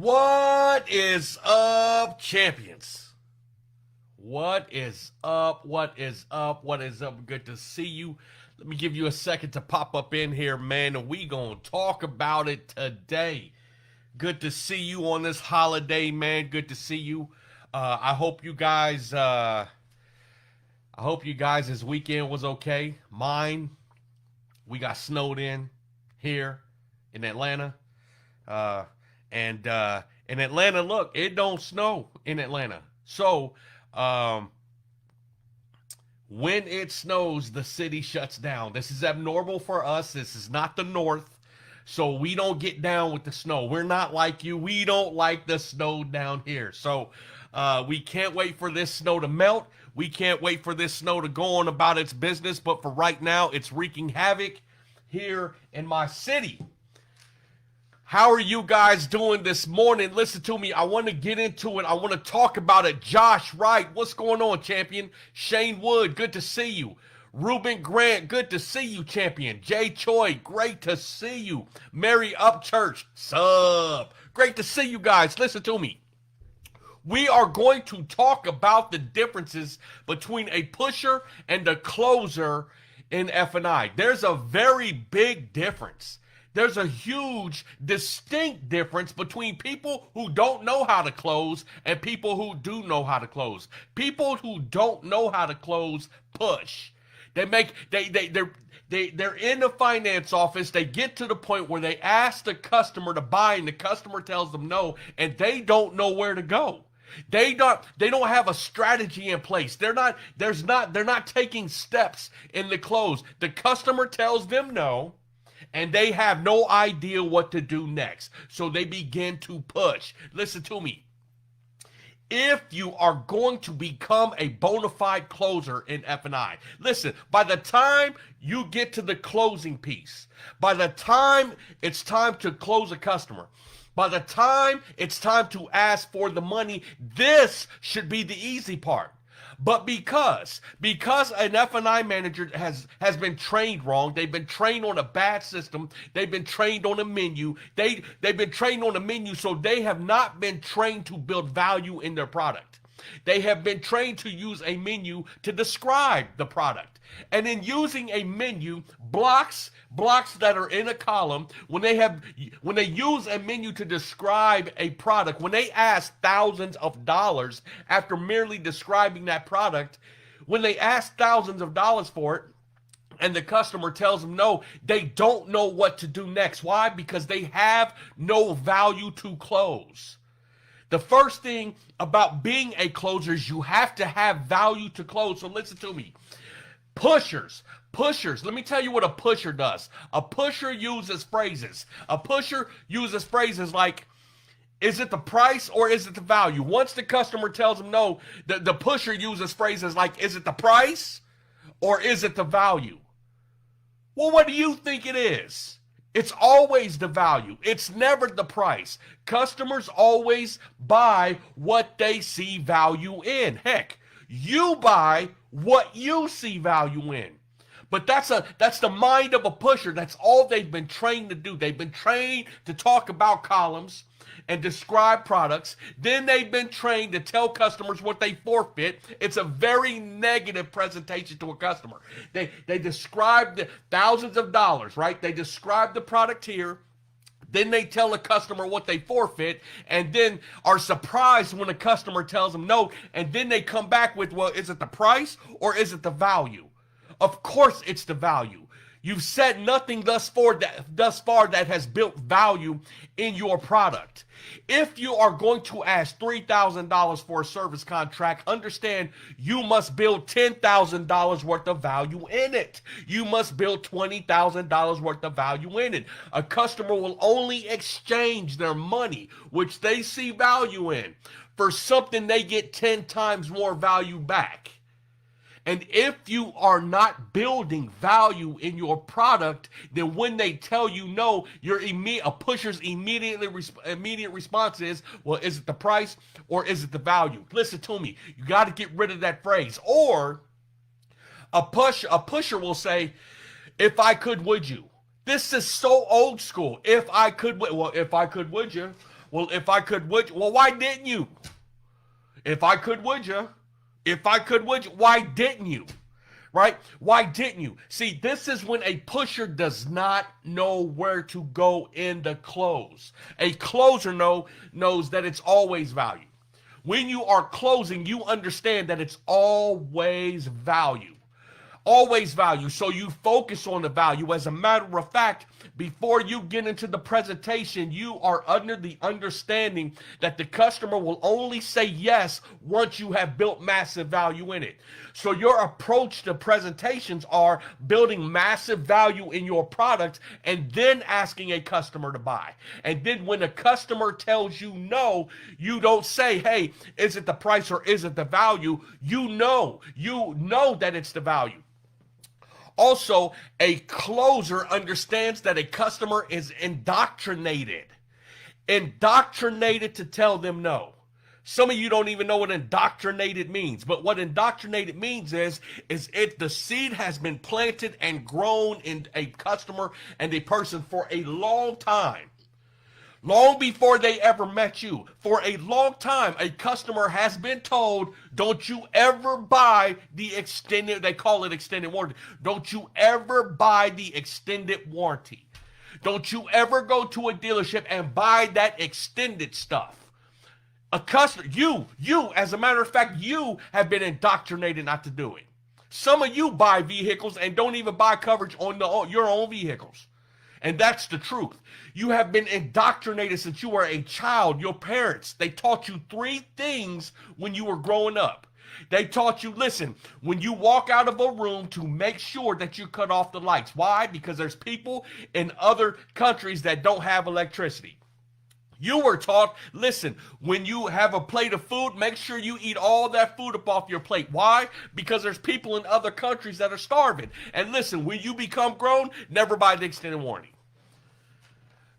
What is up, champions? What is up? What is up? What is up? Good to see you. Let me give you a second to pop up in here, man, and we gonna talk about it today. Good to see you on this holiday, man. Good to see you. I hope you guys. This weekend was okay. Mine, we got snowed in here in Atlanta. Uh, and in Atlanta, look, it don't snow in Atlanta. So when it snows, the city shuts down. This is abnormal for us. This is not the North. So we don't get down with the snow. We're not like you. We don't like the snow down here. So we can't wait for this snow to melt. We can't wait for this snow to go on about its business. But for right now, it's wreaking havoc here in my city. How are you guys doing this morning? Listen to me. I want to get into it. I want to talk about it. Josh Wright, what's going on, champion? Shane Wood, good to see you. Ruben Grant, good to see you, champion. Jay Choi, great to see you. Mary Upchurch, sub. Great to see you guys. Listen to me. We are going to talk about the differences between a pusher and a closer in F&I. There's a very big difference. There's a huge, distinct difference between people who don't know how to close and people who do know how to close. People who don't know how to close push. They're in the finance office. They get to the point where they ask the customer to buy and the customer tells them no, and they don't know where to go. They don't have a strategy in place. They're not taking steps in the close. The customer tells them no, and they have no idea what to do next. So they begin to push. Listen to me. If you are going to become a bona fide closer in F&I, listen, by the time you get to the closing piece, by the time it's time to close a customer, by the time it's time to ask for the money, this should be the easy part. But because an F&I manager has been trained wrong, they've been trained on a bad system, they've been trained on a menu, they've been trained on a menu, so they have not been trained to build value in their product. They have been trained to use a menu to describe the product. And in using a menu, blocks that are in a column, when they use a menu to describe a product, when they ask thousands of dollars after merely describing that product, when they ask thousands of dollars for it, and the customer tells them no, they don't know what to do next. Why? Because they have no value to close. The first thing about being a closer is you have to have value to close. So listen to me. Pushers, let me tell you what a pusher does. A pusher uses phrases. A pusher uses phrases like, is it the price or is it the value? Once the customer tells them no, the pusher uses phrases like, is it the price or is it the value? Well, what do you think it is? It's always the value. It's never the price. Customers always buy what they see value in. Heck, you buy what you see value in. But that's the mind of a pusher. That's all they've been trained to do. They've been trained to talk about columns and describe products. Then they've been trained to tell customers what they forfeit. It's a very negative presentation to a customer. They describe the thousands of dollars, right? They describe the product here. Then they tell the customer what they forfeit, and then are surprised when the customer tells them no, and then they come back with, well, is it the price or is it the value? Of course it's the value. You've said nothing thus far that has built value in your product. If you are going to ask $3,000 for a service contract, understand you must build $10,000 worth of value in it. You must build $20,000 worth of value in it. A customer will only exchange their money, which they see value in, for something they get 10 times more value back. And if you are not building value in your product, then when they tell you no, a pusher's immediate response is, well, is it the price or is it the value? Listen to me. You got to get rid of that phrase. Or a pusher will say, if I could, would you? This is so old school. If I could, would you? Well, if I could, would you? Well, why didn't you? If I could, would you? If I could, would you? Why didn't you? Right? Why didn't you? See, this is when a pusher does not know where to go in the close. A closer knows that it's always value. When you are closing, you understand that it's always value. Always value. So you focus on the value. As a matter of fact, before you get into the presentation, you are under the understanding that the customer will only say yes once you have built massive value in it. So your approach to presentations are building massive value in your product and then asking a customer to buy. And then when a customer tells you no, you don't say, hey, is it the price or is it the value? You know that it's the value. Also, a closer understands that a customer is indoctrinated to tell them no. Some of you don't even know what indoctrinated means, but what indoctrinated means is if the seed has been planted and grown in a customer and a person for a long time. Long before they ever met you, for a long time, a customer has been told, don't you ever buy the extended, they call it extended warranty. Don't you ever buy the extended warranty. Don't you ever go to a dealership and buy that extended stuff. A customer, you, as a matter of fact, you have been indoctrinated not to do it. Some of you buy vehicles and don't even buy coverage on your own vehicles. And that's the truth. You have been indoctrinated since you were a child. Your parents, they taught you 3 things when you were growing up. They taught you, listen, when you walk out of a room to make sure that you cut off the lights. Why? Because there's people in other countries that don't have electricity. You were taught, listen, when you have a plate of food, make sure you eat all that food up off your plate. Why? Because there's people in other countries that are starving. And listen, when you become grown, never buy the extended warranty.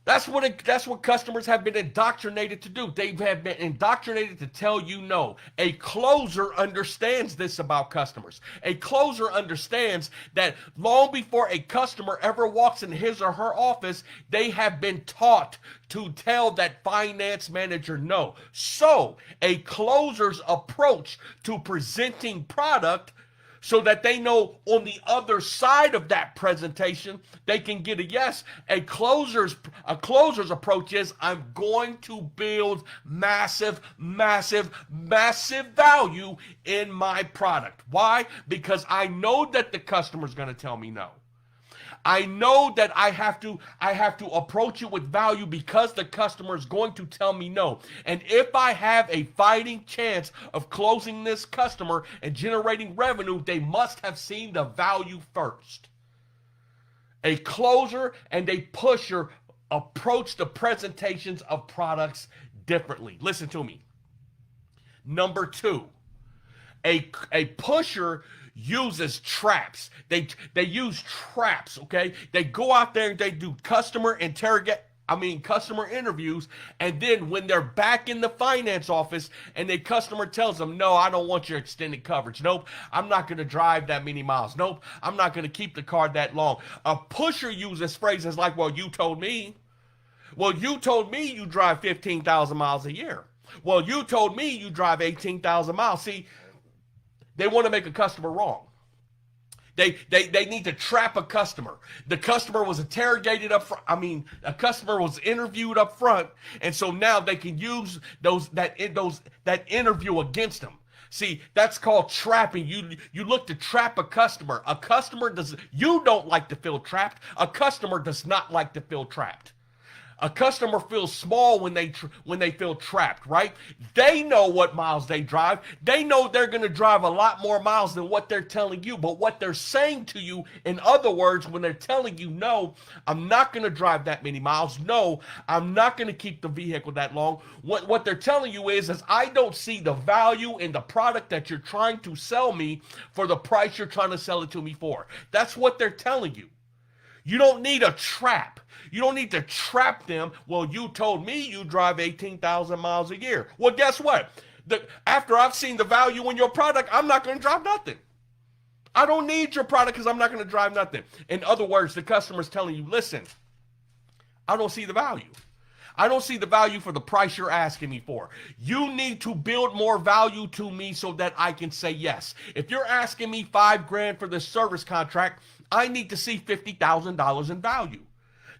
That's what customers have been indoctrinated to do. They have been indoctrinated to tell you no. A closer understands this about customers. A closer understands that long before a customer ever walks in his or her office, they have been taught to tell that finance manager no. So a closer's approach to presenting product so that they know on the other side of that presentation, they can get a yes. A closer's approach is, I'm going to build massive, massive, massive value in my product. Why? Because I know that the customer's going to tell me no. I know that I have to approach it with value because the customer is going to tell me no. And if I have a fighting chance of closing this customer and generating revenue, they must have seen the value first. A closer and a pusher approach the presentations of products differently. Listen to me. Number 2, a pusher uses traps. They use traps, okay? They go out there and they do customer interviews, and then when they're back in the finance office and the customer tells them, no, I don't want your extended coverage. Nope, I'm not going to drive that many miles. Nope, I'm not going to keep the car that long. A pusher uses phrases like, well, you told me. Well, you told me you drive 15,000 miles a year. Well, you told me you drive 18,000 miles. See, they want to make a customer wrong. They need to trap a customer. The customer was interrogated up front. A customer was interviewed up front, and so now they can use that interview against them. See, that's called trapping. You look to trap a customer. You don't like to feel trapped. A customer does not like to feel trapped. A customer feels small when they feel trapped, right? They know what miles they drive. They know they're going to drive a lot more miles than what they're telling you. But what they're saying to you, in other words, when they're telling you, no, I'm not going to drive that many miles. No, I'm not going to keep the vehicle that long. What they're telling you is I don't see the value in the product that you're trying to sell me for the price you're trying to sell it to me for. That's what they're telling you. You don't need a trap. You don't need to trap them. Well, you told me you drive 18,000 miles a year. Well, guess what? After I've seen the value in your product, I'm not going to drive nothing. I don't need your product because I'm not going to drive nothing. In other words, the customer's telling you, listen, I don't see the value. I don't see the value for the price you're asking me for. You need to build more value to me so that I can say yes. If you're asking me $5,000 for this service contract, I need to see $50,000 in value.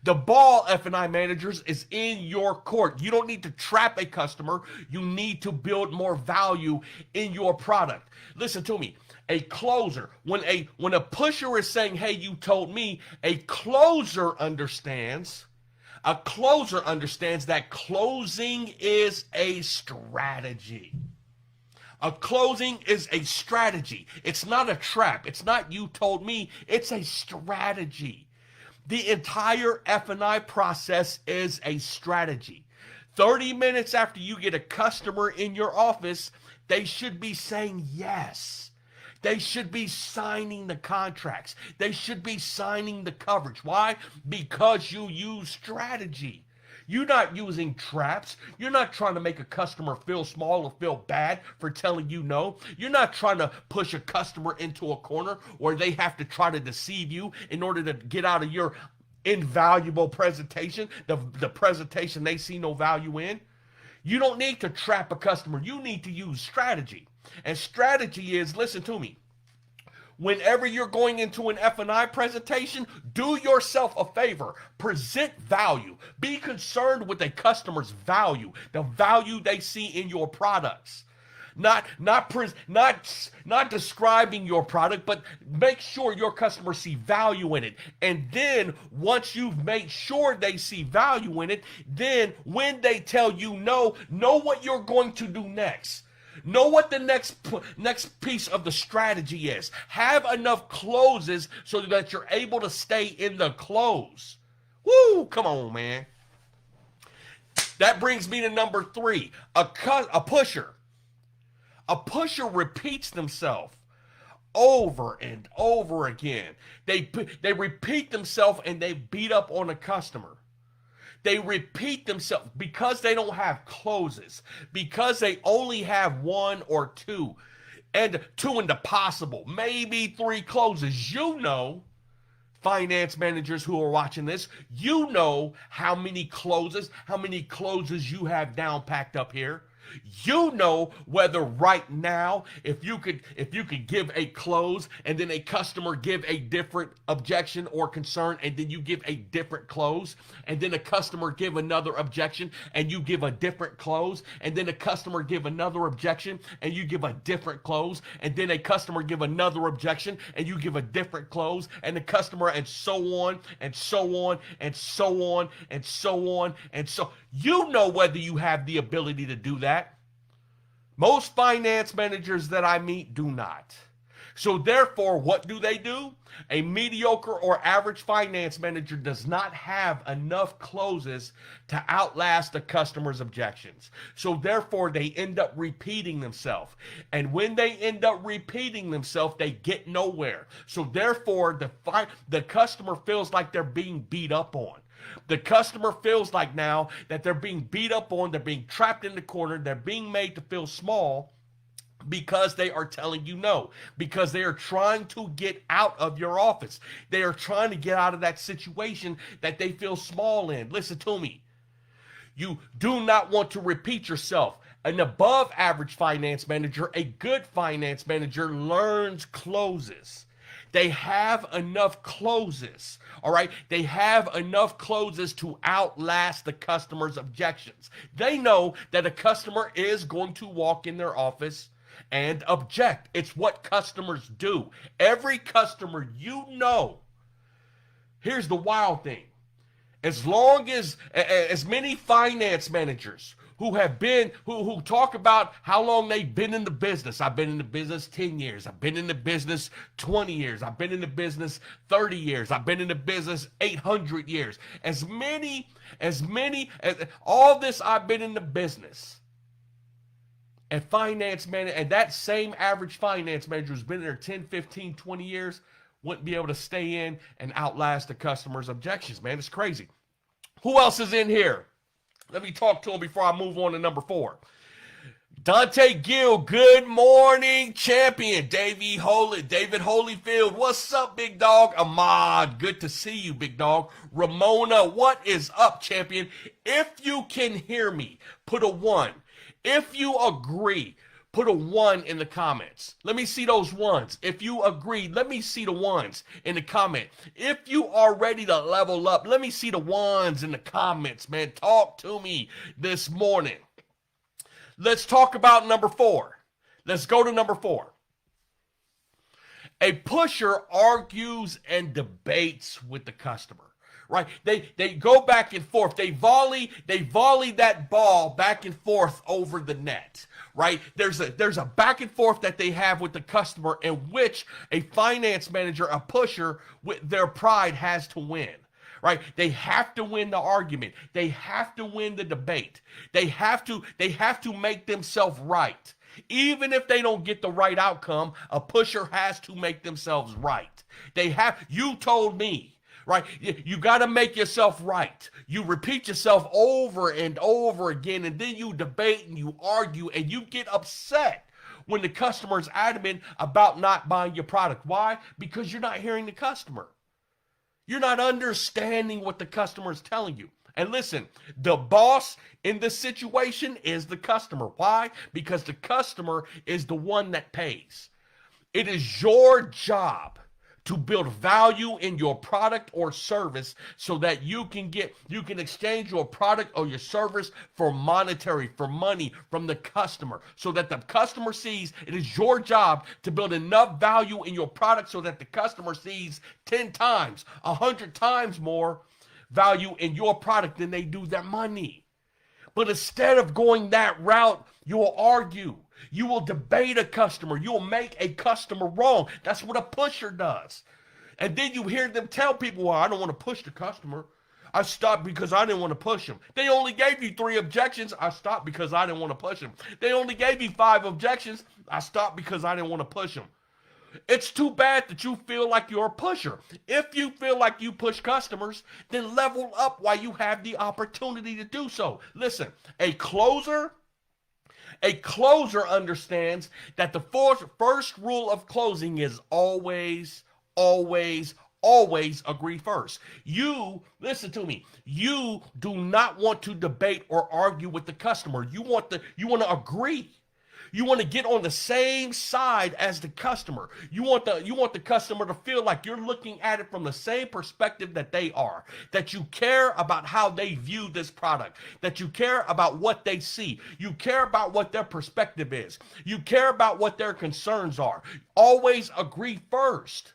The ball, F&I managers, is in your court. You don't need to trap a customer. You need to build more value in your product. Listen to me. A closer, when a pusher is saying, hey, you told me, a closer understands that closing is a strategy. A closing is a strategy. It's not a trap. It's not you told me. It's a strategy. The entire F&I process is a strategy. 30 minutes after you get a customer in your office, they should be saying yes. They should be signing the contracts. They should be signing the coverage. Why? Because you use strategy. You're not using traps. You're not trying to make a customer feel small or feel bad for telling you no. You're not trying to push a customer into a corner where they have to try to deceive you in order to get out of your invaluable presentation, the presentation they see no value in. You don't need to trap a customer. You need to use strategy. And strategy is, listen to me, whenever you're going into an F&I presentation, do yourself a favor. Present value. Be concerned with a customer's value, the value they see in your products. Not describing your product, but make sure your customers see value in it. And then once you've made sure they see value in it, then when they tell you no, know what you're going to do next. Know what the next piece of the strategy is. Have enough closes so that you're able to stay in the close. Woo! Come on, man. That brings me to number 3, a pusher. A pusher repeats themselves over and over again. They repeat themselves and they beat up on a customer. They repeat themselves because they don't have closes, because they only have 1 or 2, and 2 in the possible, maybe 3 closes. You know, finance managers who are watching this, you know how many closes you have down packed up here. You know whether right now, if you could give a close and then a customer give a different objection or concern, and then you give a different close, and then a customer give another objection and you give a different close, and then a customer give another objection and you give a different close, and then a customer give another objection and you give a different close, and the customer, and so on and so on and so on and so on and so. You know whether you have the ability to do that. Most finance managers that I meet do not. So therefore, what do? A mediocre or average finance manager does not have enough closes to outlast the customer's objections. So therefore, they end up repeating themselves. And when they end up repeating themselves, they get nowhere. So therefore, the customer feels like they're being beat up on. The customer feels like now that they're being beat up on, they're being trapped in the corner, they're being made to feel small because they are telling you no, because they are trying to get out of your office. They are trying to get out of that situation that they feel small in. Listen to me. You do not want to repeat yourself. An above average finance manager, a good finance manager, learns closes. They have enough closes, all right? They have enough closes to outlast the customer's objections. They know that a customer is going to walk in their office and object. It's what customers do. Every customer, you know. Here's the wild thing. As many finance managers who talk about how long they've been in the business. I've been in the business 10 years. I've been in the business 20 years. I've been in the business 30 years. I've been in the business 800 years. As all this, I've been in the business. And that same average finance manager who's been there 10, 15, 20 years wouldn't be able to stay in and outlast the customer's objections, man. It's crazy. Who else is in here? Let me talk to him before I move on to number 4. Dante Gill, good morning, champion. David Holyfield, what's up, big dog? Ahmad, good to see you, big dog. Ramona, what is up, champion? If you can hear me, put a 1. If you agree, put a 1 in the comments. Let me see those ones. If you agree, let me see the ones in the comment. If you are ready to level up, let me see the ones in the comments, man. Talk to me this morning. Let's talk about number 4. Let's go to number 4. A pusher argues and debates with the customer. Right? They go back and forth. They volley that ball back and forth over the net. Right? There's a back and forth that they have with the customer in which a finance manager, a pusher, with their pride has to win. Right? They have to win the argument. They have to win the debate. They have to make themselves right. Even if they don't get the right outcome, a pusher has to make themselves right. You told me, right? You got to make yourself right. You repeat yourself over and over again, and then you debate and you argue and you get upset when the customer is adamant about not buying your product. Why? Because you're not hearing the customer. You're not understanding what the customer is telling you. And listen, the boss in this situation is the customer. Why? Because the customer is the one that pays. It is your job to build value in your product or service so that you can exchange your product or your service for money from the customer, so that the customer sees it is your job to build enough value in your product so that the customer sees 10 times, 100 times more value in your product than they do their money. But instead of going that route, you will argue. You will debate a customer. You will make a customer wrong. That's what a pusher does. And then you hear them tell people, well, I don't want to push the customer. I stopped because I didn't want to push them. They only gave you 3 objections. I stopped because I didn't want to push them. They only gave you 5 objections. I stopped because I didn't want to push them. It's too bad that you feel like you're a pusher. If you feel like you push customers, then level up while you have the opportunity to do so. Listen, a closer understands that the first rule of closing is always agree first. Listen to me. You do not want to debate or argue with the customer. You want to agree. You want to get on the same side as the customer. You want the customer to feel like you're looking at it from the same perspective that they are, that you care about how they view this product, that you care about what they see. You care about what their perspective is. You care about what their concerns are. Always agree first.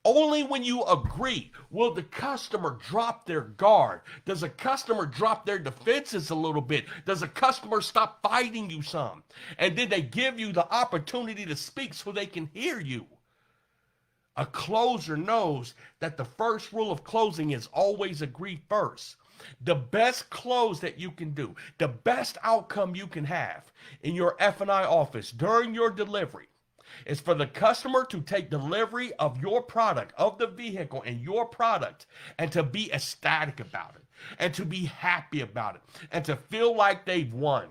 Only when you agree will the customer drop their guard. Does a customer drop their defenses a little bit? Does a customer stop fighting you some? And then they give you the opportunity to speak so they can hear you. A closer knows that the first rule of closing is always agree first. The best close that you can do, the best outcome you can have in your F&I office during your delivery is for the customer to take delivery of your product, of the vehicle and your product, and to be ecstatic about it, and to be happy about it, and to feel like they've won.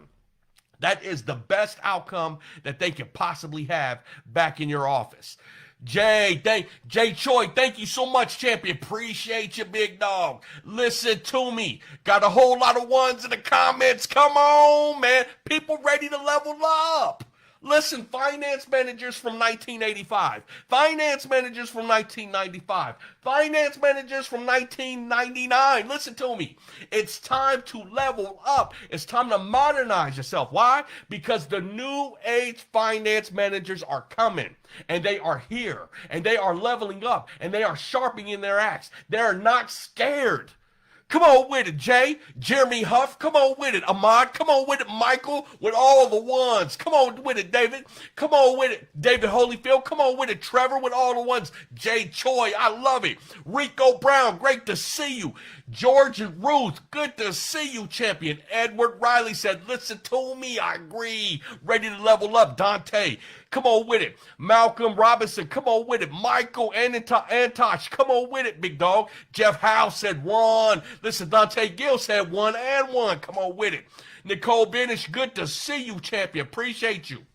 That is the best outcome that they could possibly have back in your office. Jay Choi, thank you so much, champion. Appreciate you, big dog. Listen to me. Got a whole lot of ones in the comments. Come on, man. People ready to level up. Listen, finance managers from 1985, finance managers from 1995, finance managers from 1999. Listen to me. It's time to level up. It's time to modernize yourself. Why? Because the new age finance managers are coming, and they are here, and they are leveling up, and they are sharpening their axe. They're not scared. Come on with it, Jay. Jeremy Huff, come on with it. Ahmad, come on with it. Michael, with all the ones. Come on with it, David. Come on with it. David Holyfield, come on with it. Trevor, with all the ones. Jay Choi, I love it. Rico Brown, great to see you. George and Ruth, good to see you, champion. Edward Riley said, listen to me, I agree. Ready to level up. Dante, Come on with it. Malcolm Robinson, come on with it. Michael Antosh, come on with it, big dog. Jeff Howe said one. Listen, Dante Gill said 1 and 1. Come on with it. Nicole Benish, good to see you, champion. Appreciate you.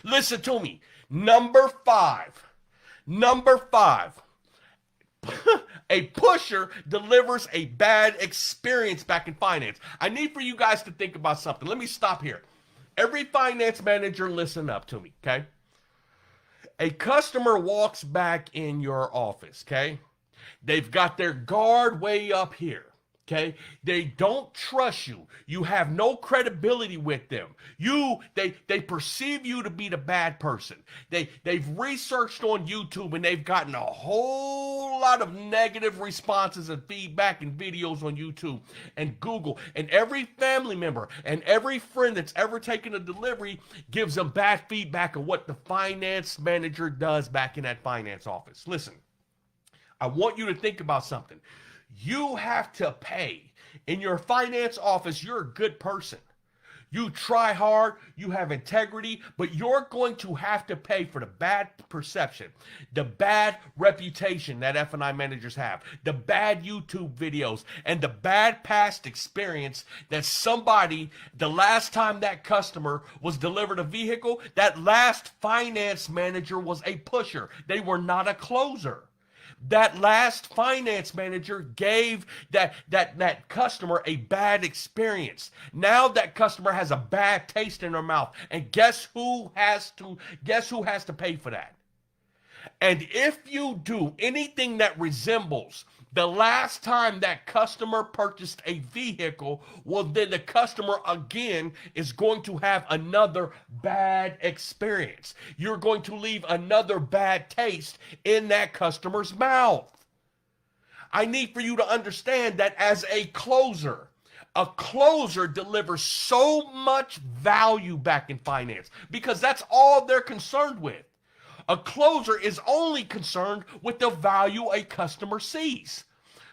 Listen to me. Number five. A pusher delivers a bad experience back in finance. I need for you guys to think about something. Let me stop here. Every finance manager, listen up to me, okay? A customer walks back in your office, okay? They've got their guard way up here, okay? They don't trust you. You have no credibility with them. They perceive you to be the bad person. They've researched on YouTube and they've gotten a whole lot of negative responses and feedback and videos on YouTube and Google. And every family member and every friend that's ever taken a delivery gives them bad feedback on what the finance manager does back in that finance office. Listen, I want you to think about something. You have to pay. In your finance office, you're a good person. You try hard, you have integrity, but you're going to have to pay for the bad perception, the bad reputation that F&I managers have, the bad YouTube videos, and the bad past experience that somebody, the last time that customer was delivered a vehicle, that last finance manager was a pusher. They were not a closer. That last finance manager gave that customer a bad experience. Now that customer has a bad taste in their mouth. And guess who has to pay for that? And if you do anything that resembles the last time that customer purchased a vehicle, well, then the customer again is going to have another bad experience. You're going to leave another bad taste in that customer's mouth. I need for you to understand that as a closer delivers so much value back in finance because that's all they're concerned with. A closer is only concerned with the value a customer sees.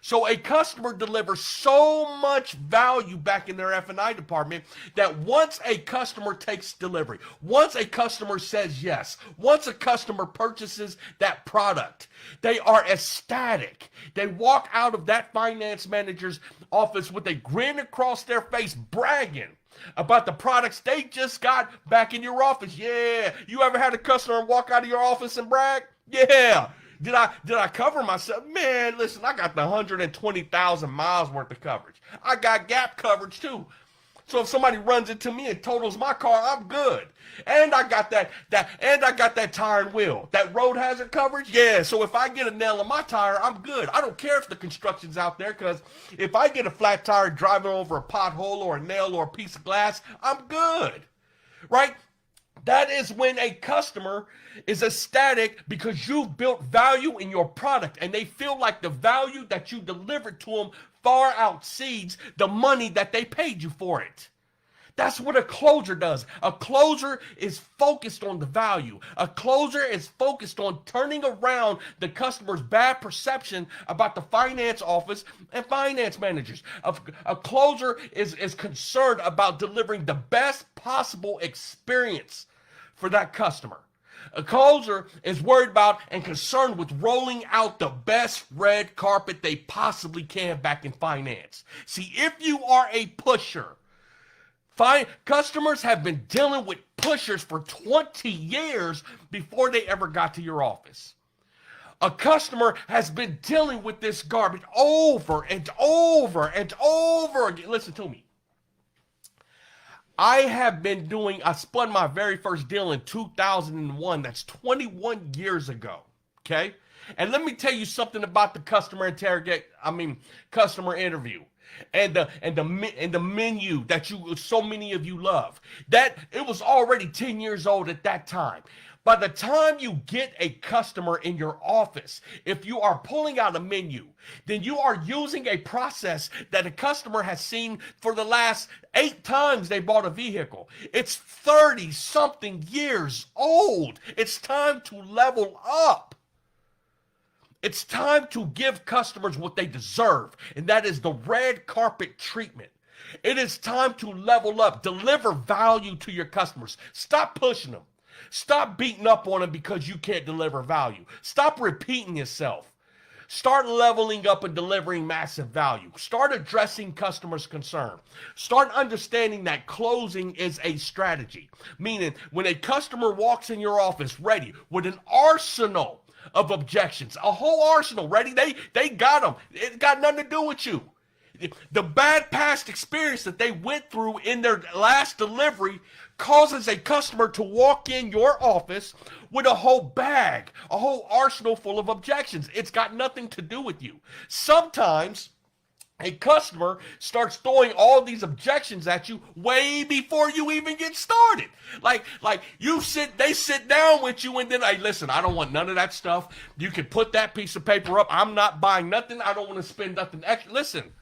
So a customer delivers so much value back in their F&I department that once a customer takes delivery, once a customer says yes, once a customer purchases that product, they are ecstatic. They walk out of that finance manager's office with a grin across their face, bragging about the products they just got back in your office. Yeah. You ever had a customer walk out of your office and brag? Yeah. Did I cover myself? Man, listen, I got the 120,000 miles worth of coverage. I got gap coverage too. So if somebody runs into me and totals my car, I'm good. And I got that tire and wheel. That road hazard coverage, yeah. So if I get a nail in my tire, I'm good. I don't care if the construction's out there, because if I get a flat tire driving over a pothole or a nail or a piece of glass, I'm good. Right? That is when a customer is ecstatic because you've built value in your product and they feel like the value that you delivered to them far exceeds the money that they paid you for it. That's what a closer does. A closer is focused on the value. A closer is focused on turning around the customer's bad perception about the finance office and finance managers. A closer is concerned about delivering the best possible experience for that customer. A closer is worried about and concerned with rolling out the best red carpet they possibly can back in finance. See, if you are a pusher, customers have been dealing with pushers for 20 years before they ever got to your office. A customer has been dealing with this garbage over and over and over again. Listen to me. I spun my very first deal in 2001. That's 21 years ago. Okay? And let me tell you something about the customer interview. And the menu that so many of you love. That it was already 10 years old at that time. By the time you get a customer in your office, if you are pulling out a menu, then you are using a process that a customer has seen for the last 8 times they bought a vehicle. It's 30-something years old. It's time to level up. It's time to give customers what they deserve, and that is the red carpet treatment. It is time to level up, deliver value to your customers. Stop pushing them. Stop beating up on them because you can't deliver value. Stop repeating yourself. Start leveling up and delivering massive value. Start addressing customers' concern. Start understanding that closing is a strategy. Meaning, when a customer walks in your office ready with an arsenal of objections, a whole arsenal ready, they got them. It got nothing to do with you. The bad past experience that they went through in their last delivery causes a customer to walk in your office with a whole bag, a whole arsenal full of objections. It's got nothing to do with you. Sometimes a customer starts throwing all these objections at you way before you even get started. Like they sit down with you and then, hey, listen, I don't want none of that stuff. You can put that piece of paper up. I'm not buying nothing. I don't want to spend nothing extra. Listen,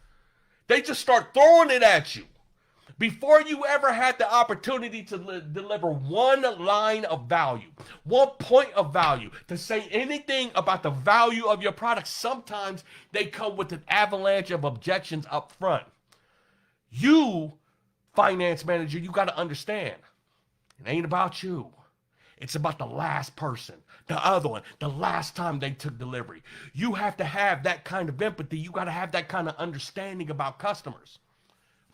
they just start throwing it at you before you ever had the opportunity to deliver one line of value, one point of value, to say anything about the value of your product. Sometimes they come with an avalanche of objections up front. You, finance manager, you got to understand, it ain't about you. It's about the last person, the other one, the last time they took delivery. You have to have that kind of empathy. You got to have that kind of understanding about customers.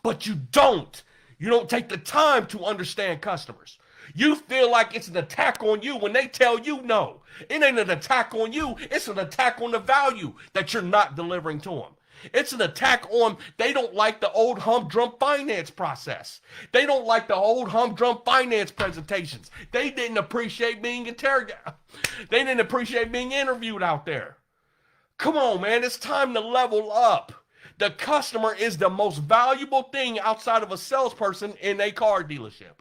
But you don't. You don't take the time to understand customers. You feel like it's an attack on you when they tell you no. It ain't an attack on you. It's an attack on the value that you're not delivering to them. It's an attack on, they don't like the old humdrum finance process. They don't like the old humdrum finance presentations. They didn't appreciate being interrogated. They didn't appreciate being interviewed out there. Come on, man. It's time to level up. The customer is the most valuable thing outside of a salesperson in a car dealership.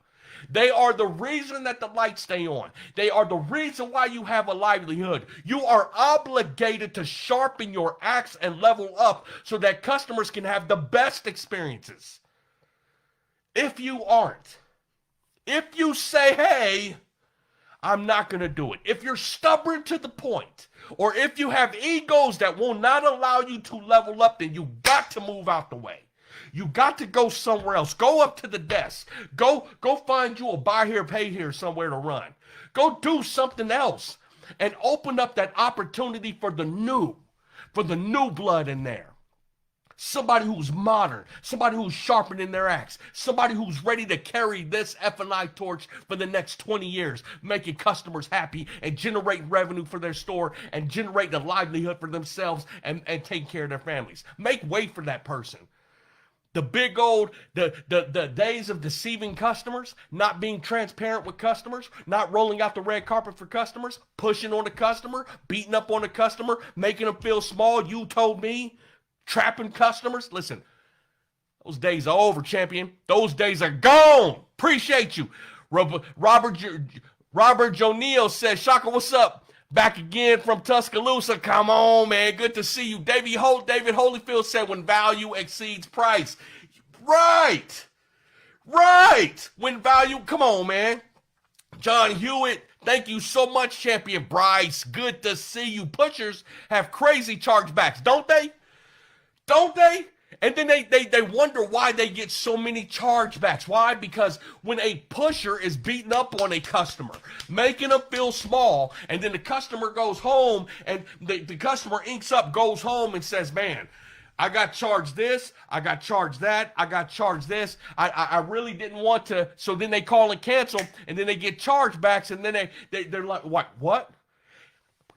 They are the reason that the lights stay on. They are the reason why you have a livelihood. You are obligated to sharpen your axe and level up so that customers can have the best experiences. If you aren't, if you say, hey, I'm not going to do it. If you're stubborn to the point, or if you have egos that will not allow you to level up, then you got to move out the way. You got to go somewhere else. Go up to the desk. Go find you a buy here, pay here somewhere to run. Go do something else and open up that opportunity for the new blood in there. Somebody who's modern, somebody who's sharpening their axe, somebody who's ready to carry this F&I torch for the next 20 years, making customers happy and generate revenue for their store and generate a livelihood for themselves and take care of their families. Make way for that person. The big old, the days of deceiving customers, not being transparent with customers, not rolling out the red carpet for customers, pushing on the customer, beating up on the customer, making them feel small, you told me, trapping customers. Listen, those days are over, champion. Those days are gone. Appreciate you. Robert Jonil says, Shaka, what's up? Back again from Tuscaloosa. Come on, man. Good to see you. David Holyfield said, when value exceeds price. Right. When value, come on, man. John Hewitt, thank you so much, champion. Bryce, good to see you. Pushers have crazy chargebacks, don't they? And then they wonder why they get so many chargebacks. Why? Because when a pusher is beating up on a customer, making them feel small, and then the customer goes home and the customer inks up, goes home and says, man, I got charged this, I got charged that, I got charged this, I really didn't want to. So then they call and cancel, and then they get chargebacks, and then they're like, what?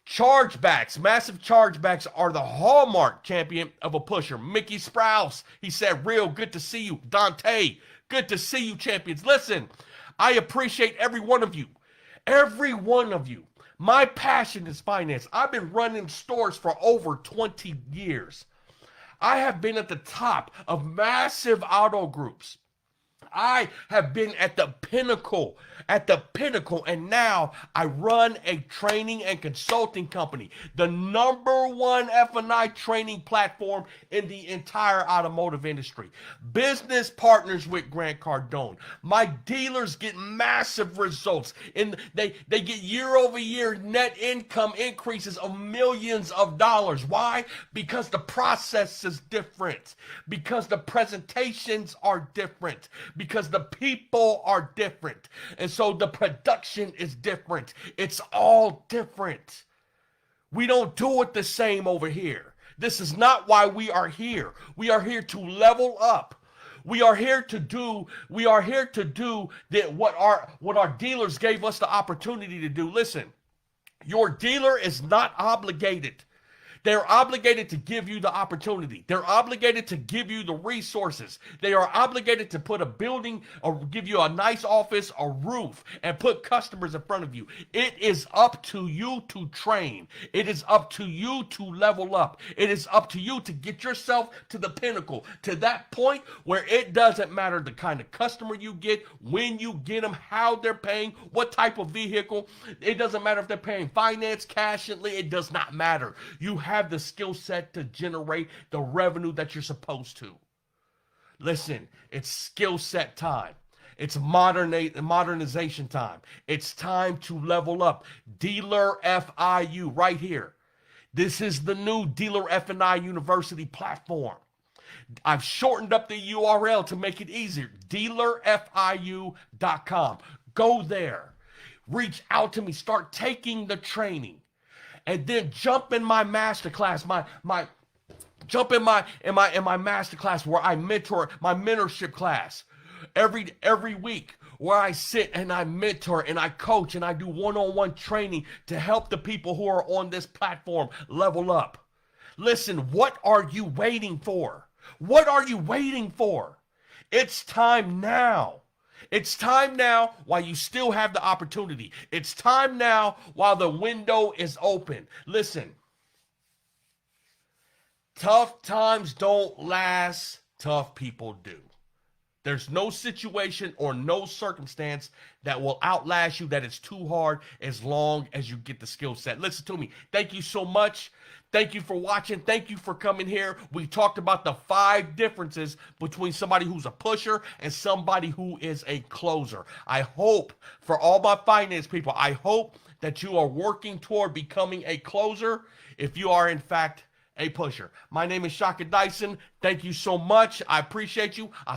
Chargebacks, massive chargebacks are the hallmark, champion, of a pusher. Mickey Sprouse, he said, real good to see you. Dante, good to see you, champions. Listen, I appreciate every one of you. Every one of you. My passion is finance. I've been running stores for over 20 years. I have been at the top of massive auto groups. I have been at the pinnacle, and now I run a training and consulting company, the #1 F&I training platform in the entire automotive industry. Business partners with Grant Cardone. My dealers get massive results, and they get year-over-year net income increases of millions of dollars. Why? Because the process is different, because the presentations are different, because the people are different. And so the production is different. It's all different. We don't do it the same over here. This is not why we are here. We are here to level up. We are here to do what our dealers gave us the opportunity to do. Listen, your dealer is not obligated. They're obligated to give you the opportunity. They're obligated to give you the resources. They are obligated to put a building or give you a nice office, a roof, and put customers in front of you. It is up to you to train. It is up to you to level up. It is up to you to get yourself to the pinnacle, to that point where it doesn't matter the kind of customer you get, when you get them, how they're paying, what type of vehicle. It doesn't matter if they're paying finance, cash, it does not matter. You have the skill set to generate the revenue that you're supposed to. Listen, it's skill set time. It's modernization time. It's time to level up. Dealer FIU right here. This is the new Dealer F&I University platform. I've shortened up the URL to make it easier. DealerFIU.com. Go there. Reach out to me. Start taking the training. And then jump in my masterclass, jump in my masterclass where I mentor, my mentorship class every week, where I sit and I mentor and I coach and I do one-on-one training to help the people who are on this platform level up. Listen, what are you waiting for? What are you waiting for? It's time now. It's time now while you still have the opportunity. It's time now while the window is open. Listen, tough times don't last, tough people do. There's no situation or no circumstance that will outlast you that is too hard as long as you get the skill set. Listen to me. Thank you so much. Thank you for watching. Thank you for coming here. We talked about the 5 differences between somebody who's a pusher and somebody who is a closer. I hope, for all my finance people, I hope that you are working toward becoming a closer if you are, in fact, a pusher. My name is Shaka Dyson. Thank you so much. I appreciate you. I'll